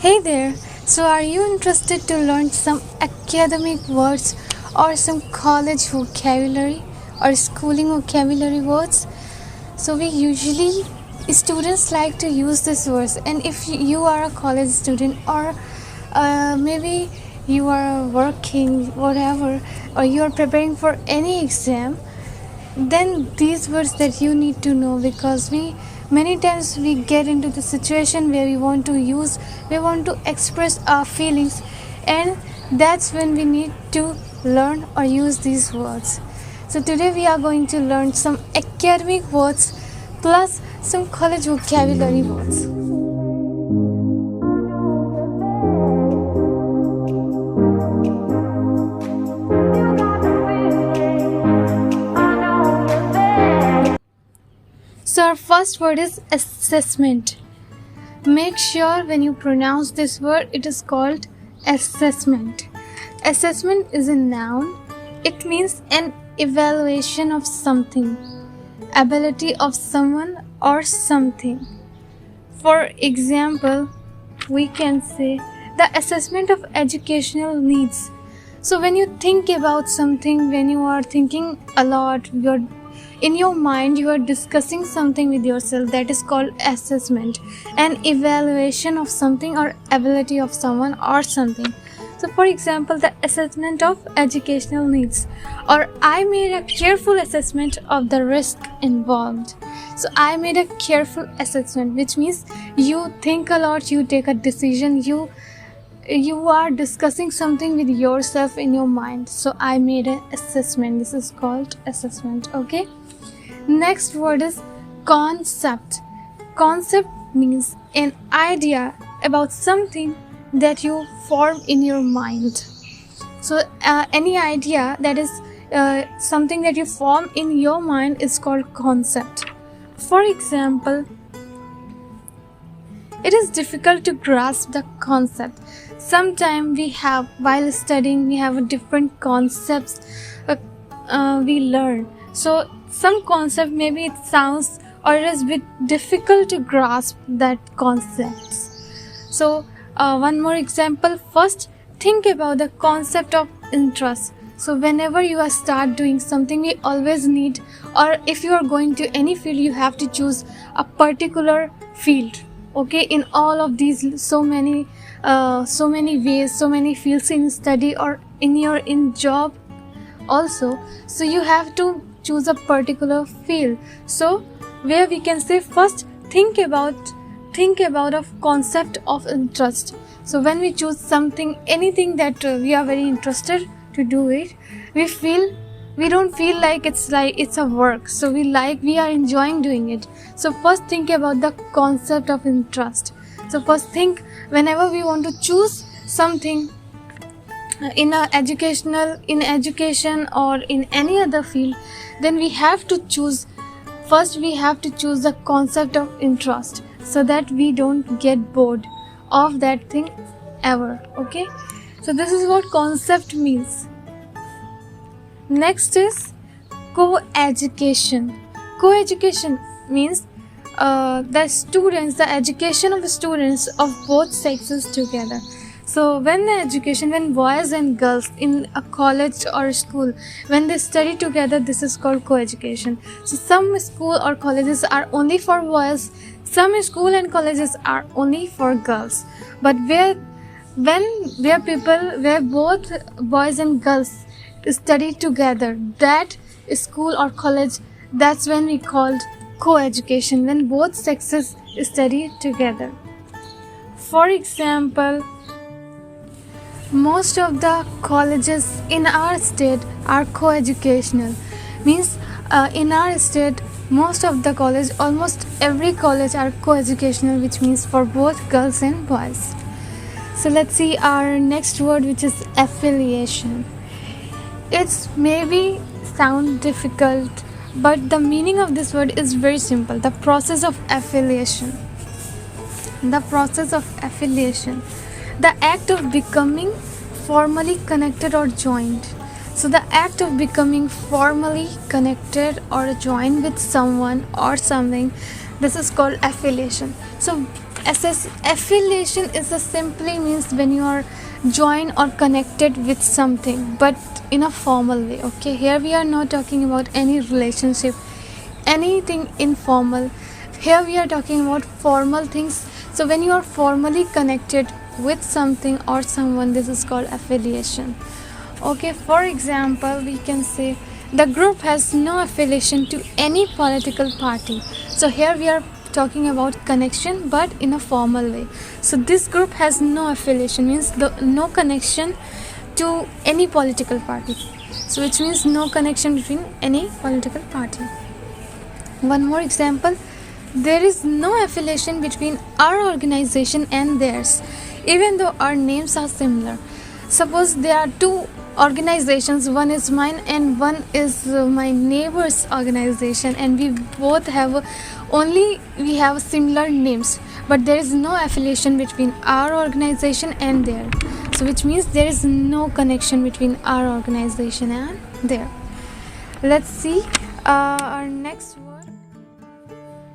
Hey there! So, are you interested to learn some academic words or some college vocabulary or schooling vocabulary words? So, we usually students like to use these words, and if you are a college student or maybe you are working, whatever, or you are preparing for any exam, then these words that you need to know, because we many times we get into the situation where we want to express our feelings, and that's when we need to learn or use these words. So today we are going to learn some academic words plus some college vocabulary words. So our first word is assessment. Make sure when you pronounce this word, it is called assessment. Assessment is a noun. It means an evaluation of something, ability of someone or something. For example, we can say the assessment of educational needs. So when you think about something, when you are thinking a lot, in your mind you are discussing something with yourself, that is called assessment, an evaluation of something or ability of someone or something. So for example, the assessment of educational needs, or I made a careful assessment of the risk involved. So I made a careful assessment, which means you think a lot, you take a decision, you are discussing something with yourself in your mind. So I made an assessment. This is called assessment. Okay. Next word is concept. Concept means an idea about something that you form in your mind. So any idea that is something that you form in your mind is called concept. For example, it is difficult to grasp the concept. Sometimes while studying, we have different concepts we learn. So some concept, maybe it sounds or it is a bit difficult to grasp that concepts. So one more example. First, think about the concept of interest. So whenever you start doing something, we always need, or if you are going to any field, you have to choose a particular field. Okay, in all of these so many ways, so many fields in study or in job also. So you have to choose a particular field. So where we can say, first think about a concept of interest. So when we choose something, anything that we are very interested to do it, we don't feel like it's a work. So we are enjoying doing it. So first think about the concept of interest. So first think, whenever we want to choose something in education or in any other field, then we have to choose the concept of interest, so that we don't get bored of that thing ever. Okay, so this is what concept means. Next is co-education. Co-education means the education of the students of both sexes together. So when boys and girls in a college or school, when they study together, this is called co-education. So some school or colleges are only for boys, some school and colleges are only for girls. But where both boys and girls study together, that school or college, that's when we called co-education, when both sexes study together. For example, most of the colleges in our state are co-educational. Means in our state, most of the college, almost every college are co-educational, which means for both girls and boys. So let's see our next word, which is affiliation. It's maybe sound difficult, but the meaning of this word is very simple. The process of affiliation. The act of becoming formally connected or joined. So the act of becoming formally connected or joined with someone or something, this is called affiliation. So Affiliation is a simply means when you are joined or connected with something, but in a formal way. Okay, here we are not talking about any relationship, anything informal. Here we are talking about formal things. So when you are formally connected with something or someone, this is called affiliation. Okay, for example, we can say the group has no affiliation to any political party. So here we are talking about connection but in a formal way. So this group has no affiliation means no connection to any political party. So which means no connection between any political party. One more example, there is no affiliation between our organization and theirs, even though our names are similar. Suppose there are two organizations, one is mine and one is my neighbor's organization, and we both have we have similar names, but there is no affiliation between our organization and theirs. So which means there is no connection between our organization and theirs. Let's see our next word.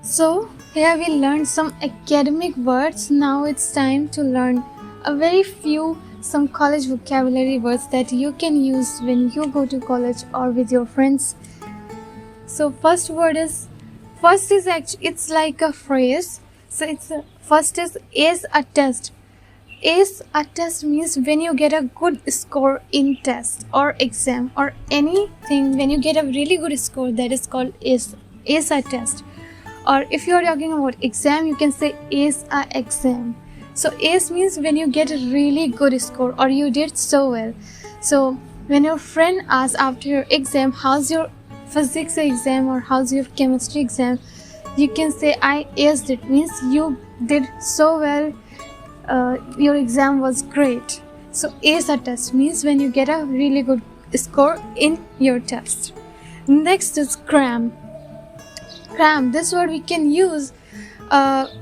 So here we learned some academic words. Now it's time to learn a very few some college vocabulary words that you can use when you go to college or with your friends. So first is actually, it's like a phrase. So first is ace a test. Ace a test means when you get a good score in test or exam or anything, when you get a really good score, that is called ace a test. Or if you are talking about exam, you can say ace a exam. So ace means when you get a really good score or you did so well. So when your friend asks after your exam, how's your physics exam or how's your chemistry exam, you can say I aced it, means you did so well, your exam was great. So ace a test means when you get a really good score in your test. Next is cram. Cram, this word we can use.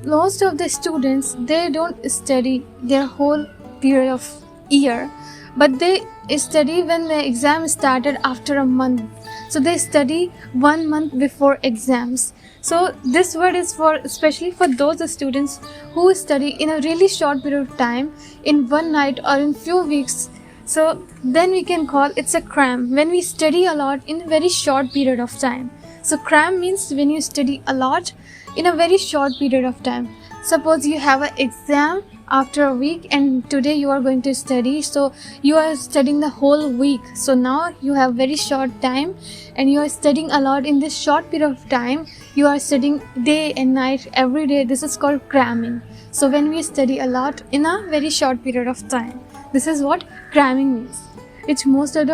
Most of the students, they don't study their whole period of year, but they study when the exam started after a month. So they study 1 month before exams. So this word is for especially for those students who study in a really short period of time, in one night or in few weeks. So then we can call it's a cram when we study a lot in a very short period of time. So cram means when you study a lot in a very short period of time. Suppose you have an exam after a week and today you are going to study, so you are studying the whole week. So now you have very short time and you are studying a lot in this short period of time. You are studying day and night every day. This is called cramming. So when we study a lot in a very short period of time, this is what cramming means, which most of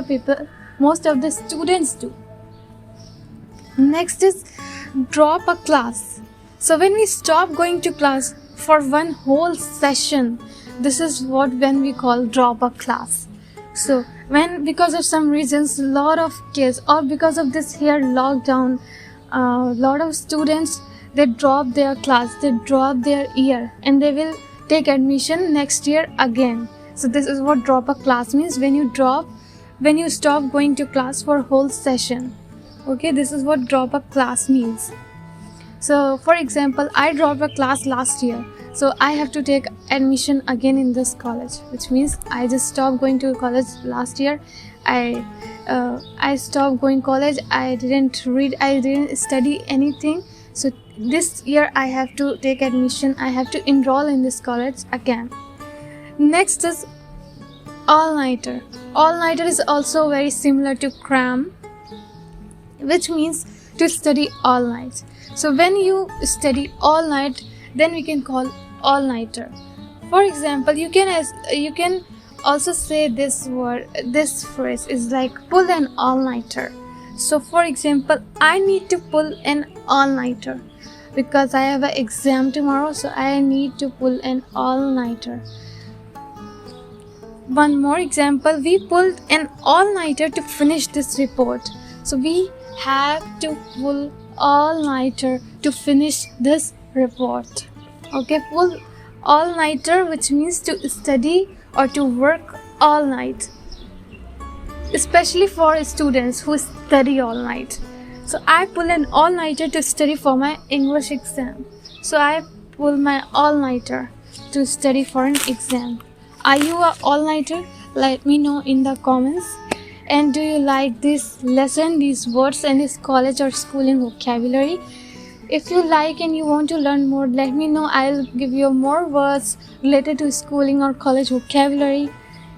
the students do. Next is drop a class. So when we stop going to class for one whole session, this is when we call drop a class. So when because of some reasons, lot of kids, or because of this here lockdown, lot of students, they drop their class, they drop their year, and they will take admission next year again. So this is what drop a class means, when you stop going to class for a whole session. Okay, this is what drop a class means. So for example, I dropped a class last year, so I have to take admission again in this college, which means I just stopped going to college last year. I stopped going college. I didn't read, I didn't study anything. So this year I have to take admission. I have to enroll in this college again. Next is all-nighter. All-nighter is also very similar to cram, which means to study all night. So when you study all night, then we can call all-nighter. For example, you can also say this phrase is like pull an all-nighter. So for example, I need to pull an all-nighter because I have an exam tomorrow, so I need to pull an all-nighter. One more example, we pulled an all-nighter to finish this report. So we have to pull all-nighter to finish this report. Okay, pull all-nighter, which means to study or to work all night, especially for students who study all night. So I pull an all-nighter to study for my English exam. So I pull my all-nighter to study for an exam? Are you a all-nighter? Let me know in the comments. And do you like this lesson, these words and this college or schooling vocabulary? If you like and you want to learn more, let me know. I'll give you more words related to schooling or college vocabulary.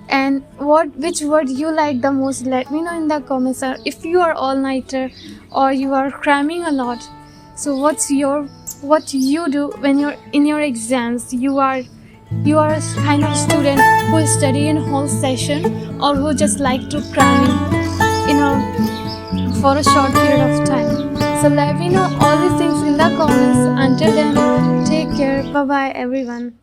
And which word you like the most, let me know in the comments. Or if you are all-nighter or you are cramming a lot, so what you do when you're in your exams? You are a kind of student who study in whole session, or who just like to cram for a short period of time. So let me know all these things in the comments. Until then, take care. Bye bye everyone.